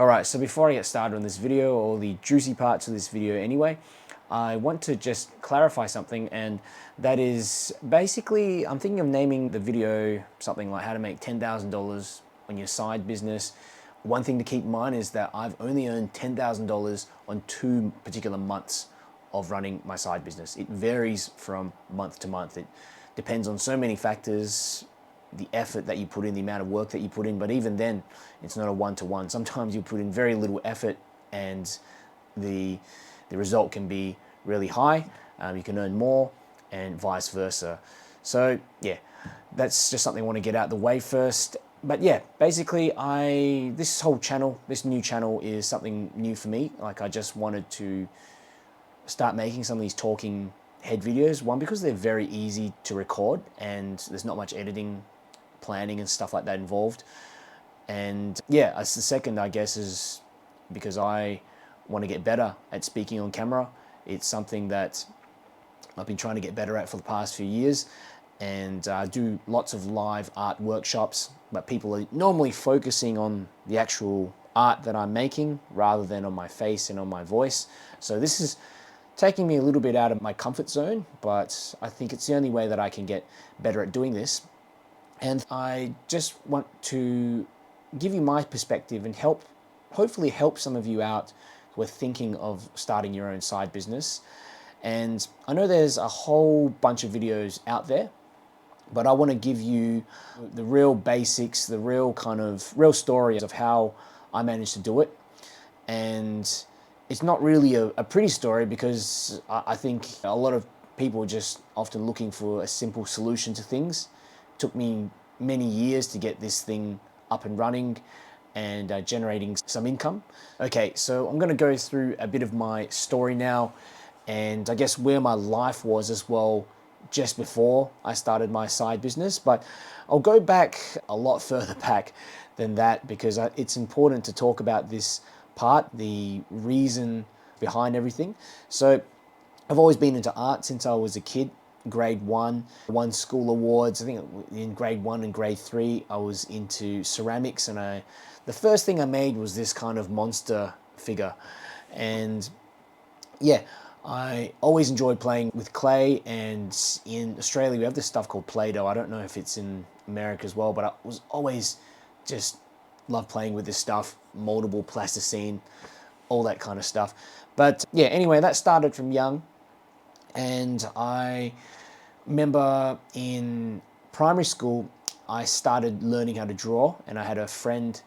Alright, so before I get started on this video, or the juicy parts of this video anyway, I want to just clarify something, and that is basically, I'm thinking of naming the video something like how to make $10,000 on your side business. One thing to keep in mind is that I've only earned $10,000 on 2 particular months of running my side business. It varies from month to month. It depends on so many factors, the effort that you put in, the amount of work that you put in, but even then, it's not a one-to-one. Sometimes you put in very little effort and the result can be really high. You can earn more and vice versa. So yeah, that's just something I want to get out of the way first. But yeah, basically this whole channel, this new channel is something new for me. Like I just wanted to start making some of these talking head videos. One, because they're very easy to record and there's not much editing, planning and stuff like that involved. And yeah, the second, I guess, is because I want to get better at speaking on camera. It's something that I've been trying to get better at for the past few years, and I do lots of live art workshops, but people are normally focusing on the actual art that I'm making rather than on my face and on my voice. So this is taking me a little bit out of my comfort zone, but I think it's the only way that I can get better at doing this. And I just want to give you my perspective and hopefully help some of you out who are thinking of starting your own side business. And I know there's a whole bunch of videos out there, but I want to give you the real basics, the real story of how I managed to do it. And it's not really a pretty story, because I think a lot of people are just often looking for a simple solution to things. It took me many years to get this thing up and running and generating some income. Okay, so I'm going to go through a bit of my story now, and I guess where my life was as well just before I started my side business. But I'll go back a lot further back than that, because it's important to talk about this part, the reason behind everything. So I've always been into art since I was a kid. Grade 1, won school awards. I think in grade 1 and grade 3 I was into ceramics, and the first thing I made was this kind of monster figure. And yeah, I always enjoyed playing with clay, and in Australia we have this stuff called Play-Doh. I don't know if it's in America as well, but I was always just love playing with this stuff, moldable plasticine, all that kind of stuff. But yeah, anyway, that started from young. And I remember in primary school, I started learning how to draw, and I had a friend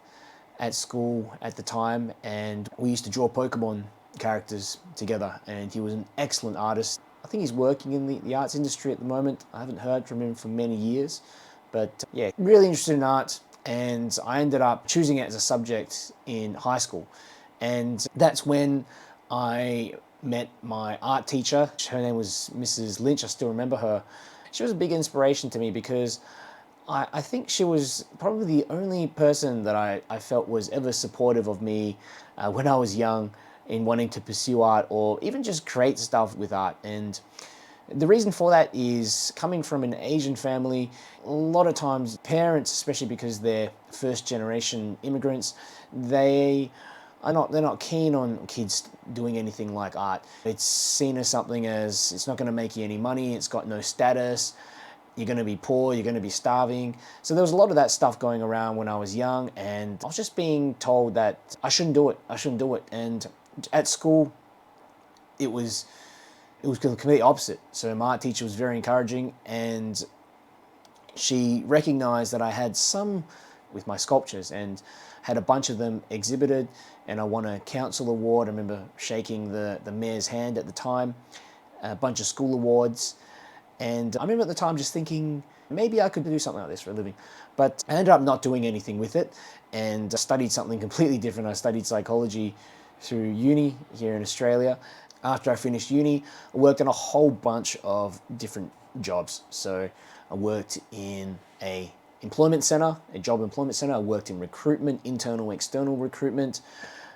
at school at the time, and we used to draw Pokemon characters together, and he was an excellent artist. I think he's working in the arts industry at the moment. I haven't heard from him for many years, but yeah, really interested in art, and I ended up choosing it as a subject in high school. And that's when I met my art teacher. Her name was Mrs. Lynch. I still remember her. She was a big inspiration to me, because I think she was probably the only person that I felt was ever supportive of me when I was young in wanting to pursue art, or even just create stuff with art. And the reason for that is, coming from an Asian family, a lot of times parents, especially because they're first generation immigrants, they're not keen on kids doing anything like art. It's seen as something as, it's not going to make you any money, it's got no status, you're going to be poor, you're going to be starving. So there was a lot of that stuff going around when I was young, and I was just being told that I shouldn't do it. And at school, it was the complete opposite. So my art teacher was very encouraging, and she recognized that I had some with my sculptures, and had a bunch of them exhibited, and I won a council award. I remember shaking the mayor's hand at the time, a bunch of school awards. And I remember at the time just thinking, maybe I could do something like this for a living. But I ended up not doing anything with it, and I studied something completely different. I studied psychology through uni here in Australia. After I finished uni, I worked in a whole bunch of different jobs. So I worked in a job employment center. I worked in recruitment, internal, external recruitment,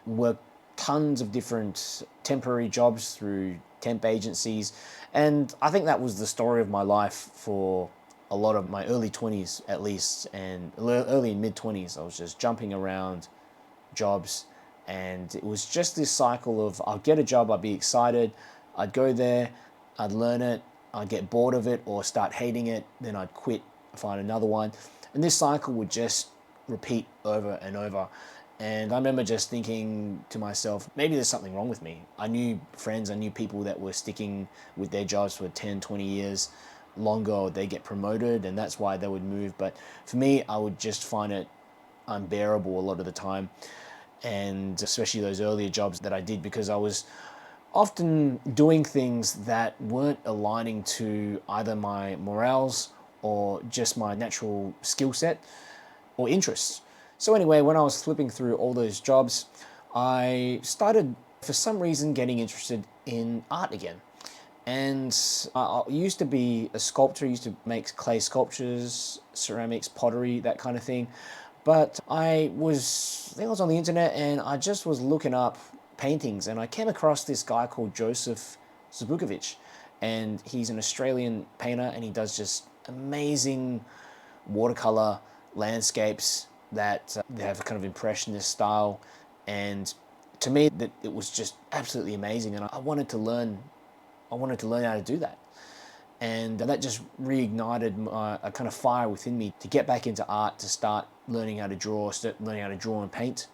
worked tons of different temporary jobs through temp agencies. And I think that was the story of my life for a lot of my early 20s at least, and early and mid 20s. I was just jumping around jobs, And it was just this cycle of I'd get a job, I'd be excited, I'd go there, I'd learn it, I'd get bored of it or start hating it, then I'd quit, find another one. And this cycle would just repeat over and over. And I remember just thinking to myself, maybe there's something wrong with me. I knew friends, I knew people that were sticking with their jobs for 10, 20 years longer, or they get promoted and that's why they would move. But for me, I would just find it unbearable a lot of the time. And especially those earlier jobs that I did, because I was often doing things that weren't aligning to either my morals or just my natural skill set or interests. So anyway, when I was flipping through all those jobs, I started, for some reason, getting interested in art again. And I used to be a sculptor, used to make clay sculptures, ceramics, pottery, that kind of thing. But I think I was on the internet and I just was looking up paintings and I came across this guy called Joseph Zbukovic. And he's an Australian painter and he does just amazing watercolor landscapes that they have a kind of impressionist style. And to me, that it was just absolutely amazing. And I wanted to learn how to do that. And that just reignited a kind of fire within me to get back into art, to start learning how to draw, and paint.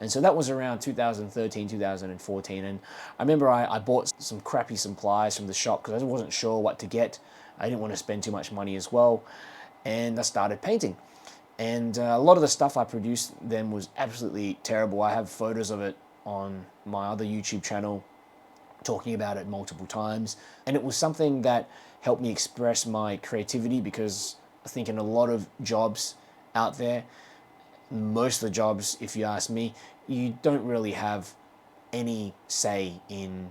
And so that was around 2013, 2014. And I remember I bought some crappy supplies from the shop because I wasn't sure what to get. I didn't want to spend too much money as well. And I started painting. And a lot of the stuff I produced then was absolutely terrible. I have photos of it on my other YouTube channel, talking about it multiple times. And it was something that helped me express my creativity, because I think in a lot of jobs out there, most of the jobs, if you ask me, you don't really have any say in,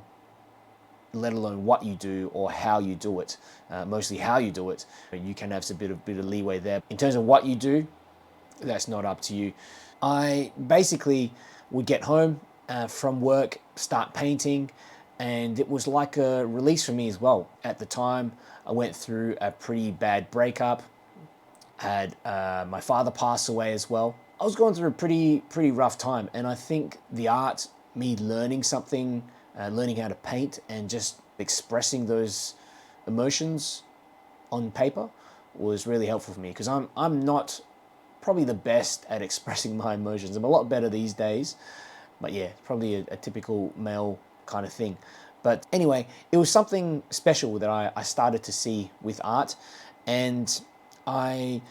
let alone what you do or how you do it. Mostly how you do it. You can have a bit of leeway there. In terms of what you do, that's not up to you. I basically would get home from work, start painting, and it was like a release for me as well. At the time, I went through a pretty bad breakup, had my father pass away as well. I was going through a pretty rough time, and I think the art, me learning something, learning how to paint and just expressing those emotions on paper was really helpful for me, because I'm not probably the best at expressing my emotions. I'm a lot better these days, but yeah, probably a typical male kind of thing. But anyway, it was something special that I started to see with art, and I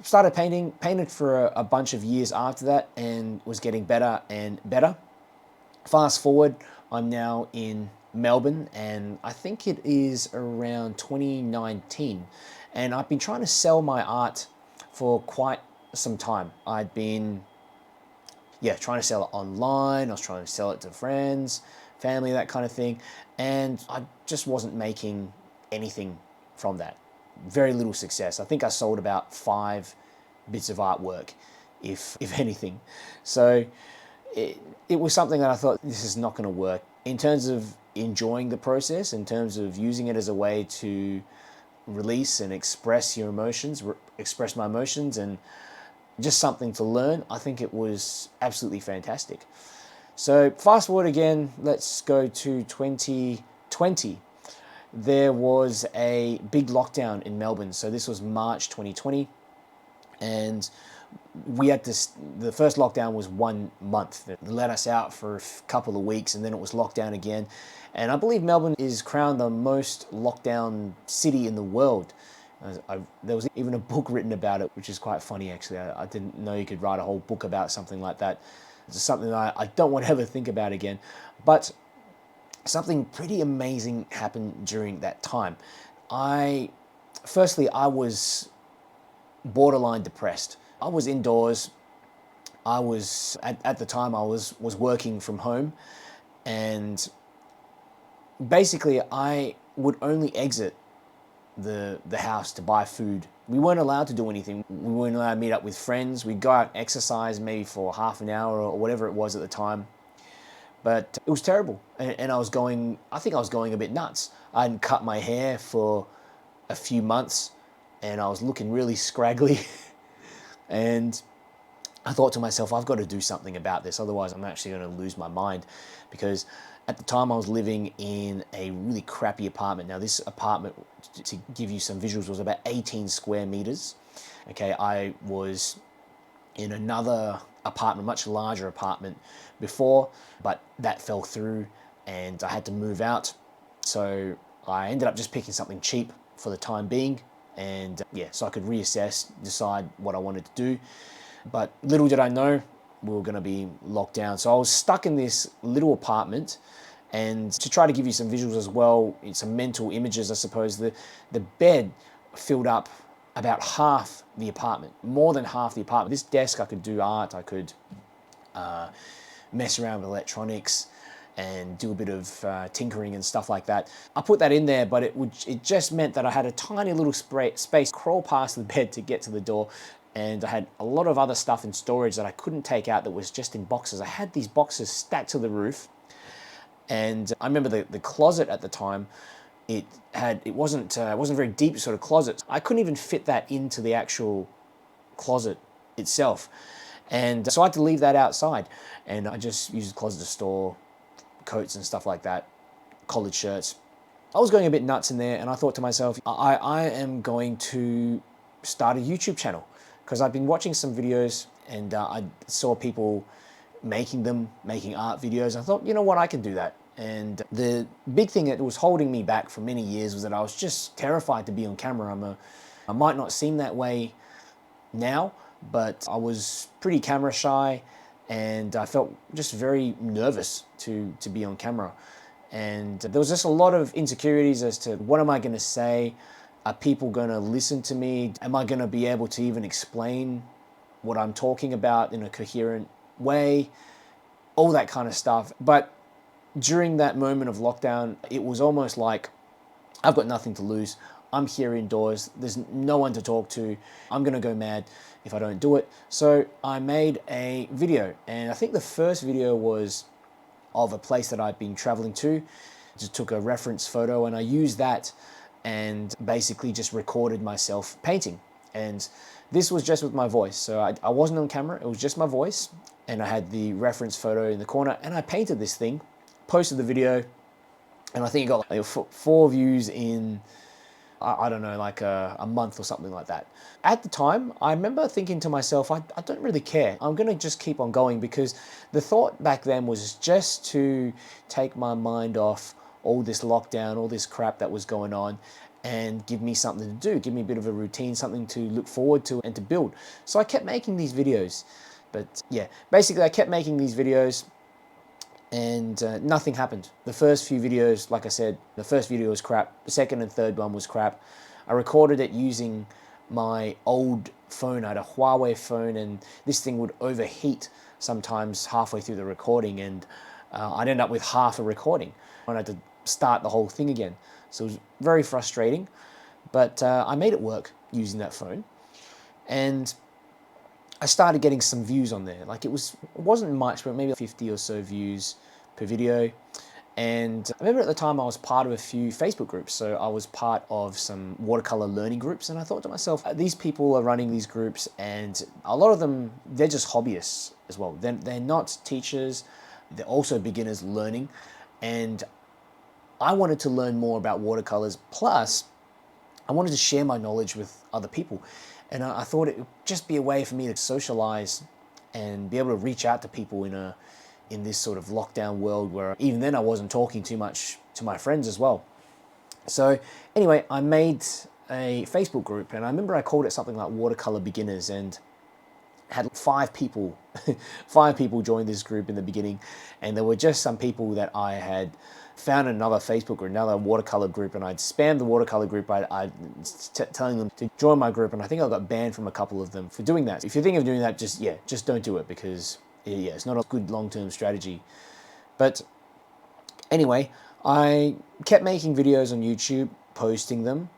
started painted for a bunch of years after that, and was getting better and better. Fast forward, I'm now in Melbourne, and I think it is around 2019, and I've been trying to sell my art for quite some time. I'd been trying to sell it online. I was trying to sell it to friends, family, that kind of thing. And I just wasn't making anything from that. Very little success. I think I sold about 5 bits of artwork, if anything. So it was something that I thought, this is not going to work. In terms of enjoying the process, in terms of using it as a way to release and express your emotions, express my emotions, and just something to learn, I think it was absolutely fantastic. So fast forward again, let's go to 2020. There was a big lockdown in Melbourne. So this was March 2020. And we had the first lockdown was 1 month. It let us out for a couple of weeks and then it was locked down again. And I believe Melbourne is crowned the most lockdown city in the world. There was even a book written about it, which is quite funny actually. I didn't know you could write a whole book about something like that. It's something that I don't want to ever think about again. But something pretty amazing happened during that time. Firstly, I was borderline depressed. I was indoors. I was, at the time, I was working from home. And basically, I would only exit the house to buy food. We weren't allowed to do anything. We weren't allowed to meet up with friends. We'd go out and exercise maybe for half an hour or whatever it was at the time. But it was terrible. And I think I was going a bit nuts. I hadn't cut my hair for a few months and I was looking really scraggly. And I thought to myself, I've got to do something about this, otherwise I'm actually going to lose my mind, because at the time I was living in a really crappy apartment. Now this apartment, to give you some visuals, was about 18 square meters. Okay, I was in another apartment, much larger apartment before, but that fell through and I had to move out. So I ended up just picking something cheap for the time being, and yeah, so I could reassess, decide what I wanted to do. But little did I know we were going to be locked down. So I was stuck in this little apartment. And to try to give you some visuals as well, some mental images, I suppose, the bed filled up about half the apartment, more than half the apartment. This desk, I could do art, I could mess around with electronics and do a bit of tinkering and stuff like that. I put that in there, but it just meant that I had a tiny little space crawl past the bed to get to the door, and I had a lot of other stuff in storage that I couldn't take out that was just in boxes. I had these boxes stacked to the roof, and I remember the closet at the time, it wasn't a very deep sort of closet. I couldn't even fit that into the actual closet itself. And so I had to leave that outside, and I just used the closet to store coats and stuff like that, collared shirts. I was going a bit nuts in there, and I thought to myself, I am going to start a YouTube channel, because I've been watching some videos, and I saw people making art videos. I thought, you know what, I can do that. And the big thing that was holding me back for many years was that I was just terrified to be on camera. I might not seem that way now, but I was pretty camera shy, and I felt just very nervous to be on camera. And there was just a lot of insecurities as to, what am I going to say? Are people going to listen to me? Am I going to be able to even explain what I'm talking about in a coherent way? All that kind of stuff. But during that moment of lockdown, it was almost like, I've got nothing to lose. I'm here indoors. There's no one to talk to. I'm going to go mad if I don't do it. So I made a video, and I think the first video was of a place that I'd been traveling to. Just took a reference photo, and I used that and basically just recorded myself painting. And this was just with my voice. So I wasn't on camera. It was just my voice, and I had the reference photo in the corner, and I painted this thing, posted the video, and I think it got like 4 views in, I don't know, like a month or something like that. At the time, I remember thinking to myself, I don't really care. I'm going to just keep on going, because the thought back then was just to take my mind off all this lockdown, all this crap that was going on, and give me something to do, give me a bit of a routine, something to look forward to and to build. So I kept making these videos. But yeah, basically I kept making these videos, and nothing happened. The first few videos, like I said, the first video was crap. The second and third one was crap. I recorded it using my old phone. I had a Huawei phone, and this thing would overheat sometimes halfway through the recording, and I'd end up with half a recording. I had to start the whole thing again. So it was very frustrating, but I made it work using that phone. And I started getting some views on there. Like it wasn't much, but maybe 50 or so views per video. And I remember at the time I was part of a few Facebook groups. So I was part of some watercolor learning groups, and I thought to myself, these people are running these groups, and a lot of them, they're just hobbyists as well. They're not teachers. They're also beginners learning. And I wanted to learn more about watercolors. Plus, I wanted to share my knowledge with other people. And I thought it would just be a way for me to socialize and be able to reach out to people in this sort of lockdown world, where even then I wasn't talking too much to my friends as well. So anyway, I made a Facebook group, and I remember I called it something like Watercolor Beginners, and had 5 people, 5 people join this group in the beginning. And there were just some people that I had found another Facebook group, another watercolor group, and I'd spammed the watercolor group. I'd telling them to join my group, and I think I got banned from a couple of them for doing that. If you're thinking of doing that, just don't do it, because yeah, it's not a good long-term strategy. But anyway, I kept making videos on YouTube, posting them,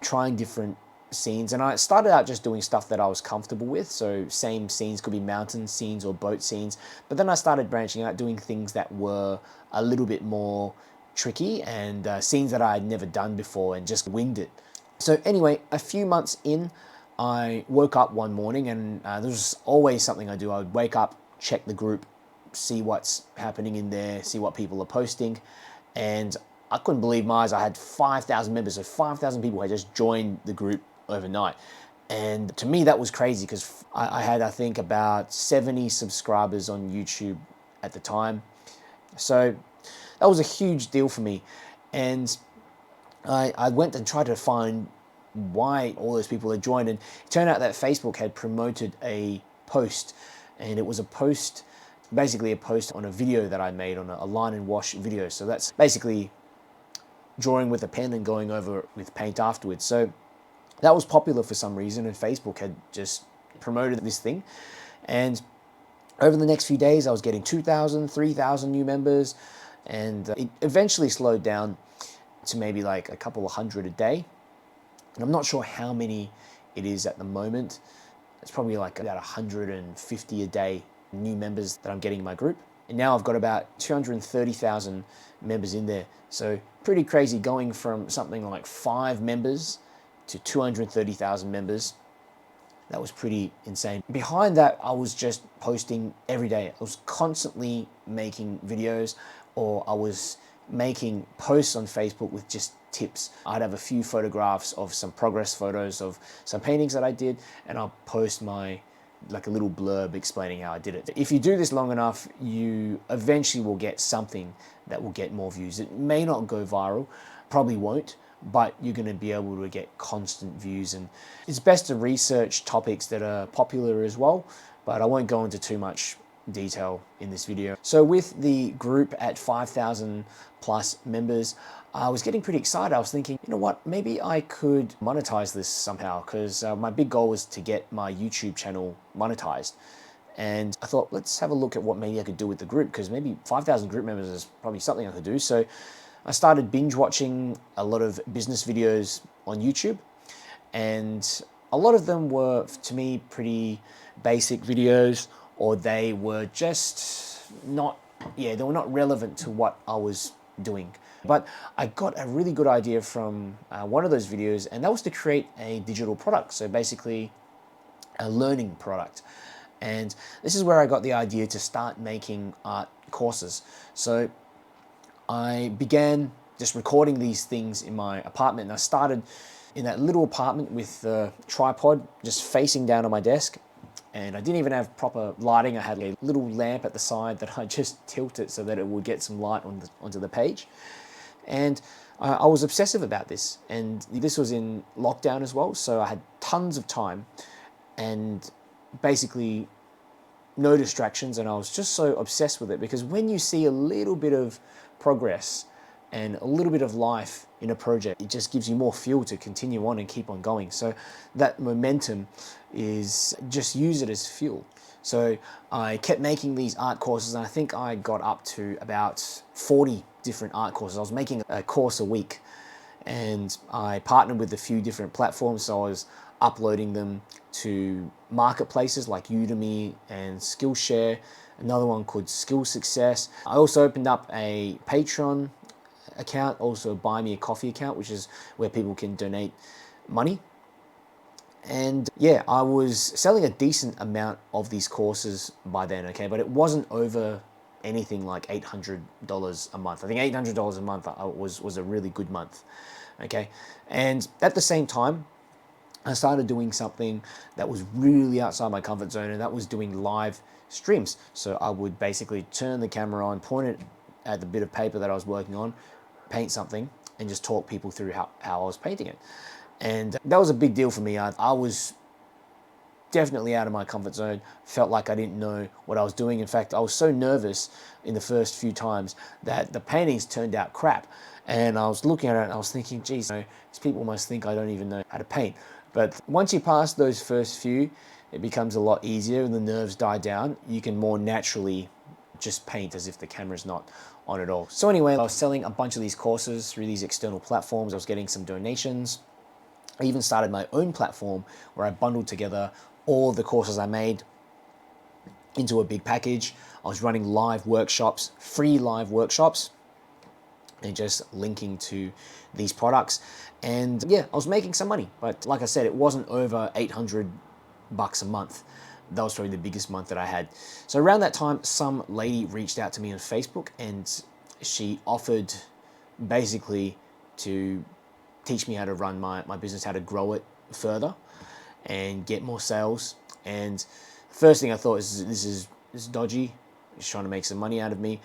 trying different scenes, and I started out just doing stuff that I was comfortable with. So same scenes, could be mountain scenes or boat scenes, but then I started branching out, doing things that were a little bit more tricky, and scenes that I had never done before, and just winged it. So anyway, a few months in, I woke up one morning and there was always something I do. I would wake up, check the group, see what's happening in there, see what people are posting. And I couldn't believe my eyes. I had 5,000 members, so 5,000 people had just joined the group overnight. And to me, that was crazy because I had, I think, about 70 subscribers on YouTube at the time. So that was a huge deal for me. And I went and tried to find why all those people had joined, and it turned out that Facebook had promoted a post, and it was a post, basically a post on a video that I made on a line and wash video. So that's basically drawing with a pen and going over with paint afterwards. So that was popular for some reason, and Facebook had just promoted this thing. And over the next few days, I was getting 2,000, 3,000 new members, and it eventually slowed down to maybe like a couple of hundred a day. And I'm not sure how many it is at the moment. It's probably like about 150 a day new members that I'm getting in my group. And now I've got about 230,000 members in there. So pretty crazy, going from something like 5 members to 230,000 members. That was pretty insane. Behind that, I was just posting every day. I was constantly making videos, or I was making posts on Facebook with just tips. I'd have a few photographs of some progress photos of some paintings that I did, and I'll post like a little blurb explaining how I did it. If you do this long enough, you eventually will get something that will get more views. It may not go viral, probably won't, but you're going to be able to get constant views. And it's best to research topics that are popular as well, but I won't go into too much detail in this video. So with the group at 5,000 plus members, I was getting pretty excited. I was thinking, you know what, maybe I could monetize this somehow, because my big goal was to get my YouTube channel monetized. And I thought, let's have a look at what maybe I could do with the group, because maybe 5,000 group members is probably something I could do. So I started binge watching a lot of business videos on YouTube, and a lot of them were, to me, pretty basic videos, or they were just not, they were not relevant to what I was doing. But I got a really good idea from one of those videos, and that was to create a digital product. So basically a learning product. And this is where I got the idea to start making art courses. So I began just recording these things in my apartment, and I started in that little apartment with the tripod just facing down on my desk. And I didn't even have proper lighting. I had a little lamp at the side that I just tilted so that it would get some light onto the page. And I was obsessive about this. And this was in lockdown as well, so I had tons of time and basically no distractions, and I was just so obsessed with it, because when you see a little bit of progress and a little bit of life in a project, it just gives you more fuel to continue on and keep on going. So that momentum is, just use it as fuel. So I kept making these art courses, and I think I got up to about 40 different art courses. I was making a course a week, and I partnered with a few different platforms. So I was uploading them to marketplaces like Udemy and Skillshare, another one called Skill Success. I also opened up a Patreon account, also a Buy Me a Coffee account, which is where people can donate money. And yeah, I was selling a decent amount of these courses by then, okay, but it wasn't over anything like $800 a month. I think $800 a month was a really good month, okay? And at the same time, I started doing something that was really outside my comfort zone, and that was doing live streams. So I would basically turn the camera on, point it at the bit of paper that I was working on, paint something, and just talk people through how I was painting it. And that was a big deal for me. I was definitely out of my comfort zone, felt like I didn't know what I was doing. In fact, I was so nervous in the first few times that the paintings turned out crap. And I was looking at it and I was thinking, geez, these people must think I don't even know how to paint. But once you pass those first few, it becomes a lot easier and the nerves die down. You can more naturally just paint as if the camera's not on at all. So anyway, I was selling a bunch of these courses through these external platforms. I was getting some donations. I even started my own platform where I bundled together all of the courses I made into a big package. I was running live workshops, free live workshops, and just linking to these products. And yeah, I was making some money, but like I said, it wasn't over 800 bucks a month. That was probably the biggest month that I had. So around that time, some lady reached out to me on Facebook, and she offered basically to teach me how to run my business, how to grow it further and get more sales. And first thing I thought is this is dodgy. She's trying to make some money out of me.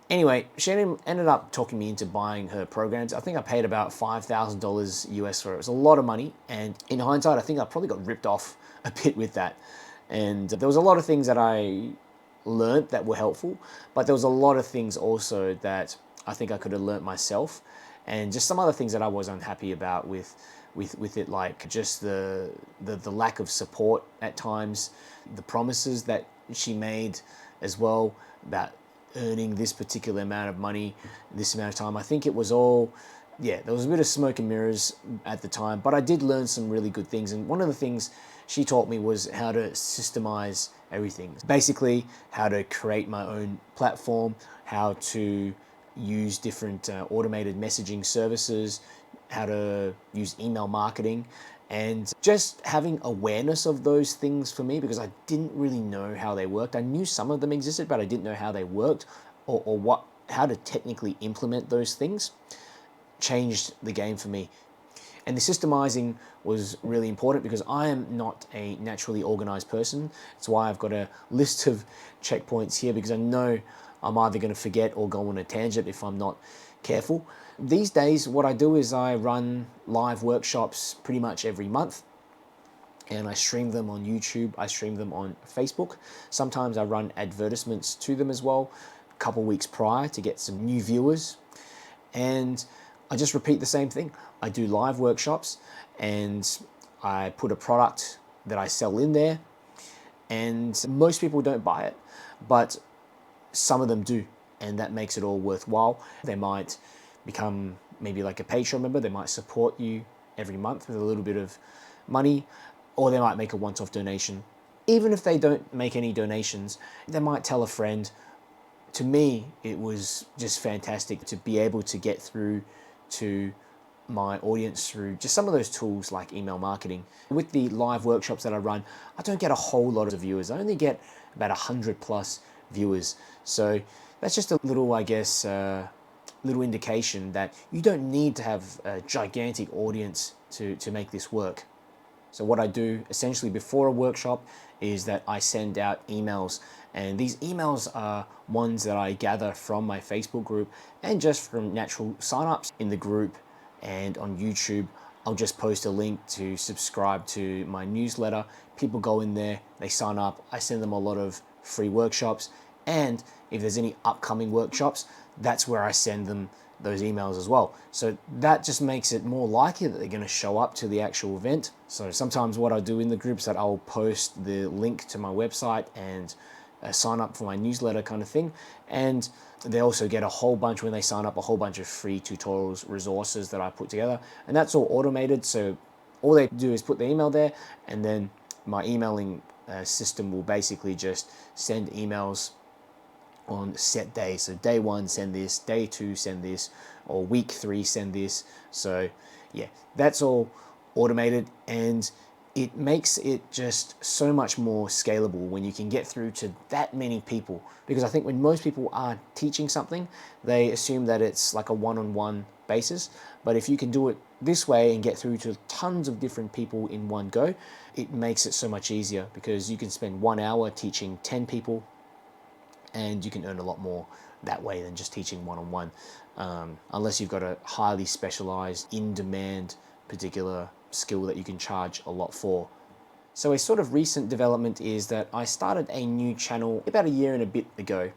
Anyway, she ended up talking me into buying her programs. I think I paid about $5,000 US for it. It was a lot of money. And in hindsight, I think I probably got ripped off a bit with that. And there was a lot of things that I learned that were helpful, but there was a lot of things also that I think I could have learned myself, and just some other things that I was unhappy about with it, like just the lack of support at times, the promises that she made as well about earning this particular amount of money, this amount of time. I think it was all, yeah, there was a bit of smoke and mirrors at the time, but I did learn some really good things. And one of the things she taught me was how to systemize everything. Basically, how to create my own platform, how to use different automated messaging services, how to use email marketing, and just having awareness of those things for me, because I didn't really know how they worked. I knew some of them existed, but I didn't know how they worked, or how to technically implement those things. Changed the game for me. And the systemizing was really important because I am not a naturally organized person. That's why I've got a list of checkpoints here, because I know I'm either going to forget or go on a tangent if I'm not careful. These days, what I do is I run live workshops pretty much every month, and I stream them on YouTube, I stream them on Facebook. Sometimes I run advertisements to them as well, a couple weeks prior to get some new viewers. And I just repeat the same thing. I do live workshops and I put a product that I sell in there, and most people don't buy it, but some of them do, and that makes it all worthwhile. They might become maybe like a Patreon member, they might support you every month with a little bit of money, or they might make a once-off donation. Even if they don't make any donations, they might tell a friend. To me, it was just fantastic to be able to get through to my audience through just some of those tools like email marketing. With the live workshops that I run, I don't get a whole lot of viewers. I only get about 100 plus viewers. So that's just a little, I guess, little indication that you don't need to have a gigantic audience to make this work. So what I do essentially before a workshop is that I send out emails, and these emails are ones that I gather from my Facebook group and just from natural signups in the group. And on YouTube, I'll just post a link to subscribe to my newsletter. People go in there, they sign up, I send them a lot of free workshops, and if there's any upcoming workshops, that's where I send them those emails as well. So that just makes it more likely that they're going to show up to the actual event. So sometimes what I do in the groups that I'll post the link to my website and sign up for my newsletter kind of thing. And they also get a whole bunch, when they sign up, a whole bunch of free tutorials, resources that I put together. And that's all automated. So all they do is put the email there, and then my emailing system will basically just send emails on set days. So day 1, send this, day 2, send this, or week 3, send this. So yeah, that's all automated, and it makes it just so much more scalable when you can get through to that many people. Because I think when most people are teaching something, they assume that it's like a one-on-one basis. But if you can do it this way and get through to tons of different people in one go, it makes it so much easier, because you can spend 1 hour teaching 10 people, and you can earn a lot more that way than just teaching one-on-one, unless you've got a highly specialized, in-demand particular skill that you can charge a lot for. So a sort of recent development is that I started a new channel about a year and a bit ago,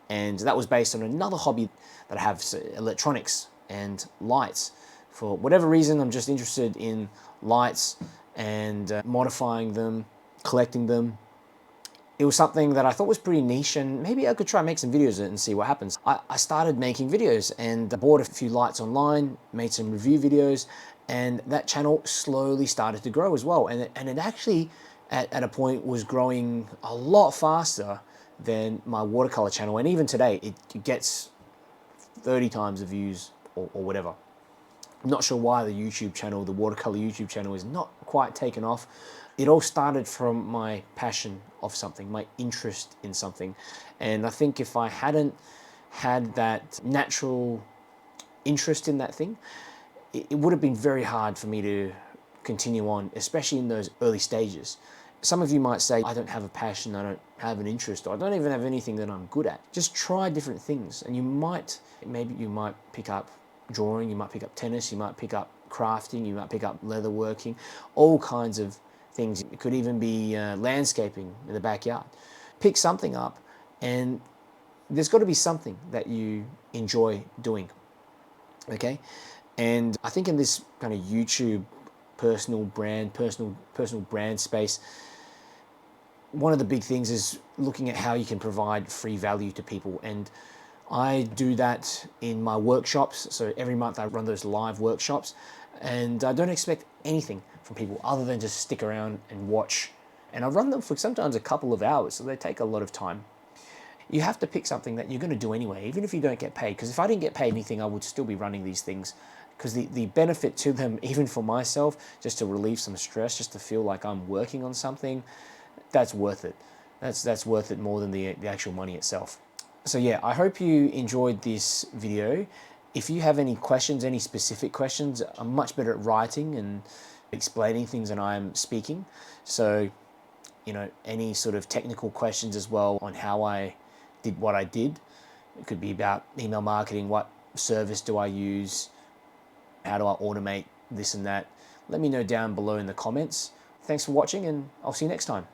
and that was based on another hobby that I have, so electronics and lights. For whatever reason, I'm just interested in lights and modifying them, collecting them. It was something that I thought was pretty niche, and maybe I could try and make some videos of it and see what happens. I started making videos and bought a few lights online, made some review videos, and that channel slowly started to grow as well. And it actually, at a point, was growing a lot faster than my watercolor channel. And even today, it gets 30 times the views or whatever. I'm not sure why the YouTube channel, the watercolor YouTube channel, is not quite taken off. It all started from my passion of something, my interest in something. And I think if I hadn't had that natural interest in that thing, it would have been very hard for me to continue on, especially in those early stages. Some of you might say, I don't have a passion, I don't have an interest, or I don't even have anything that I'm good at. Just try different things, and maybe you might pick up drawing, you might pick up tennis, you might pick up crafting, you might pick up leatherworking, all kinds of things. It could even be landscaping in the backyard. Pick something up, and there's got to be something that you enjoy doing, okay? And I think in this kind of YouTube personal brand space, one of the big things is looking at how you can provide free value to people. And I do that in my workshops. So every month I run those live workshops, and I don't expect anything from people other than just stick around and watch. And I run them for sometimes a couple of hours, so they take a lot of time. You have to pick something that you're going to do anyway, even if you don't get paid. Because if I didn't get paid anything, I would still be running these things. Because the benefit to them, even for myself, just to relieve some stress, just to feel like I'm working on something, that's worth it. That's worth it more than the actual money itself. So yeah, I hope you enjoyed this video. If you have any questions, any specific questions, I'm much better at writing and explaining things than I am speaking. So, any sort of technical questions as well on how I did what I did. It could be about email marketing, what service do I use, how do I automate this and that. Let me know down below in the comments. Thanks for watching, and I'll see you next time.